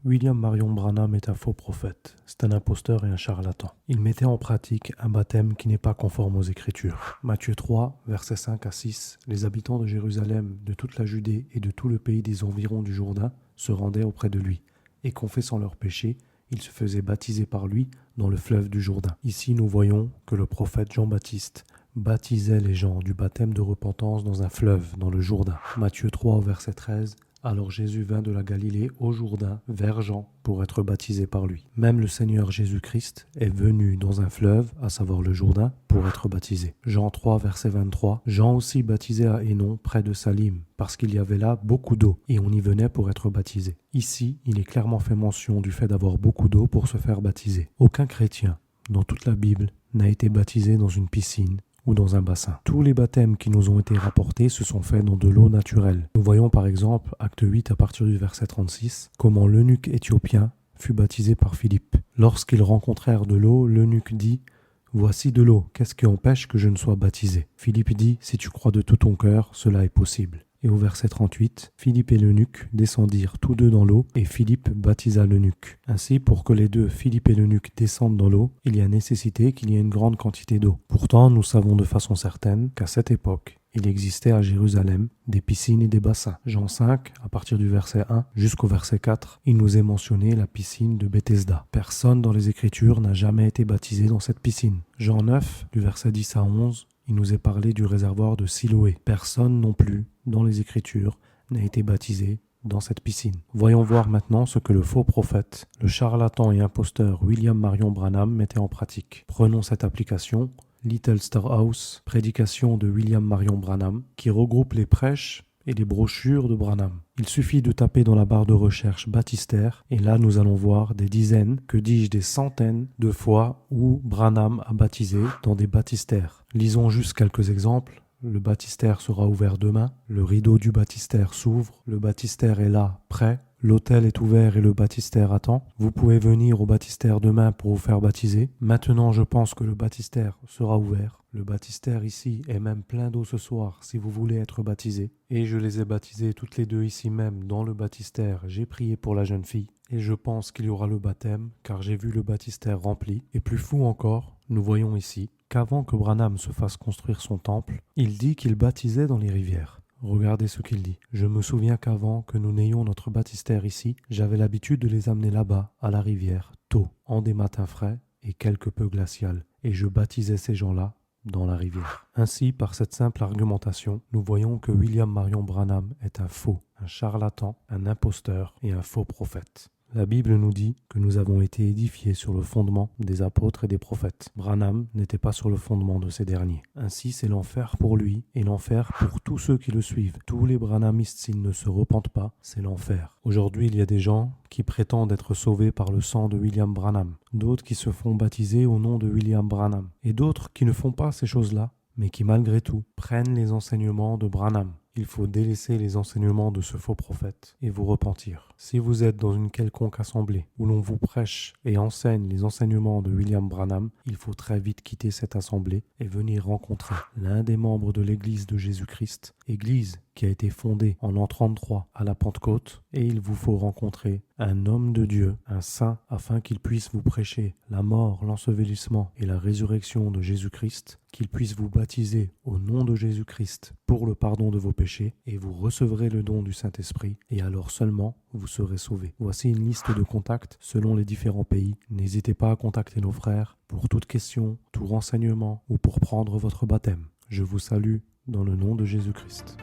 William Marion Branham est un faux prophète, c'est un imposteur et un charlatan. Il mettait en pratique un baptême qui n'est pas conforme aux Écritures. Matthieu 3, versets 5 à 6, les habitants de Jérusalem, de toute la Judée et de tout le pays des environs du Jourdain se rendaient auprès de lui, et confessant leurs péchés, ils se faisaient baptiser par lui dans le fleuve du Jourdain. Ici nous voyons que le prophète Jean-Baptiste baptisait les gens du baptême de repentance dans un fleuve, dans le Jourdain. Matthieu 3, verset 13. Alors Jésus vint de la Galilée au Jourdain vers Jean pour être baptisé par lui. Même le Seigneur Jésus-Christ est venu dans un fleuve, à savoir le Jourdain, pour être baptisé. Jean 3, verset 23. Jean aussi baptisait à Hénon, près de Salim, parce qu'il y avait là beaucoup d'eau, et on y venait pour être baptisé. Ici, il est clairement fait mention du fait d'avoir beaucoup d'eau pour se faire baptiser. Aucun chrétien, dans toute la Bible, n'a été baptisé dans une piscine ou dans un bassin. Tous les baptêmes qui nous ont été rapportés se sont faits dans de l'eau naturelle. Nous voyons par exemple, acte 8 à partir du verset 36, comment l'eunuque éthiopien fut baptisé par Philippe. Lorsqu'ils rencontrèrent de l'eau, l'eunuque dit « Voici de l'eau, qu'est-ce qui empêche que je ne sois baptisé ?» Philippe dit « Si tu crois de tout ton cœur, cela est possible. » Et au verset 38, Philippe et l'eunuque descendirent tous deux dans l'eau, et Philippe baptisa l'eunuque. Ainsi, pour que les deux, Philippe et l'eunuque, descendent dans l'eau, il y a nécessité qu'il y ait une grande quantité d'eau. Pourtant, nous savons de façon certaine qu'à cette époque, il existait à Jérusalem des piscines et des bassins. Jean 5, à partir du verset 1 jusqu'au verset 4, il nous est mentionné la piscine de Bethesda. Personne dans les Écritures n'a jamais été baptisé dans cette piscine. Jean 9, du verset 10 à 11, il nous est parlé du réservoir de Siloé. Personne non plus, dans les Écritures, n'a été baptisé dans cette piscine. Voyons voir maintenant ce que le faux prophète, le charlatan et imposteur William Marion Branham mettait en pratique. Prenons cette application, Little Storehouse, prédication de William Marion Branham, qui regroupe les prêches et les brochures de Branham. Il suffit de taper dans la barre de recherche baptistère et là nous allons voir des dizaines, que dis-je des centaines de fois où Branham a baptisé dans des baptistères. Lisons juste quelques exemples. Le baptistère sera ouvert demain, le rideau du baptistère s'ouvre, le baptistère est là, prêt, l'autel est ouvert et le baptistère attend. Vous pouvez venir au baptistère demain pour vous faire baptiser. Maintenant, je pense que le baptistère sera ouvert. Le baptistère ici est même plein d'eau ce soir si vous voulez être baptisé. Et je les ai baptisées toutes les deux ici même dans le baptistère. J'ai prié pour la jeune fille et je pense qu'il y aura le baptême car j'ai vu le baptistère rempli. Et plus fou encore, nous voyons ici qu'avant que Branham se fasse construire son temple, il dit qu'il baptisait dans les rivières. Regardez ce qu'il dit. « Je me souviens qu'avant que nous n'ayons notre baptistère ici, j'avais l'habitude de les amener là-bas, à la rivière, tôt, en des matins frais et quelque peu glacial, et je baptisais ces gens-là dans la rivière. » Ainsi, par cette simple argumentation, nous voyons que William Marion Branham est un faux, un charlatan, un imposteur et un faux prophète. La Bible nous dit que nous avons été édifiés sur le fondement des apôtres et des prophètes. Branham n'était pas sur le fondement de ces derniers. Ainsi, c'est l'enfer pour lui et l'enfer pour tous ceux qui le suivent. Tous les branhamistes, s'ils ne se repentent pas, c'est l'enfer. Aujourd'hui, il y a des gens qui prétendent être sauvés par le sang de William Branham, d'autres qui se font baptiser au nom de William Branham, et d'autres qui ne font pas ces choses-là, mais qui malgré tout prennent les enseignements de Branham. Il faut délaisser les enseignements de ce faux prophète et vous repentir. Si vous êtes dans une quelconque assemblée où l'on vous prêche et enseigne les enseignements de William Branham, il faut très vite quitter cette assemblée et venir rencontrer l'un des membres de l'Église de Jésus-Christ, Église qui a été fondée en l'an 33 à la Pentecôte, et il vous faut rencontrer un homme de Dieu, un saint, afin qu'il puisse vous prêcher la mort, l'ensevelissement et la résurrection de Jésus-Christ, qu'il puisse vous baptiser au nom de Jésus-Christ pour le pardon de vos péchés, et vous recevrez le don du Saint-Esprit, et alors seulement vous serez sauvés. Voici une liste de contacts selon les différents pays. N'hésitez pas à contacter nos frères pour toute question, tout renseignement ou pour prendre votre baptême. Je vous salue dans le nom de Jésus-Christ.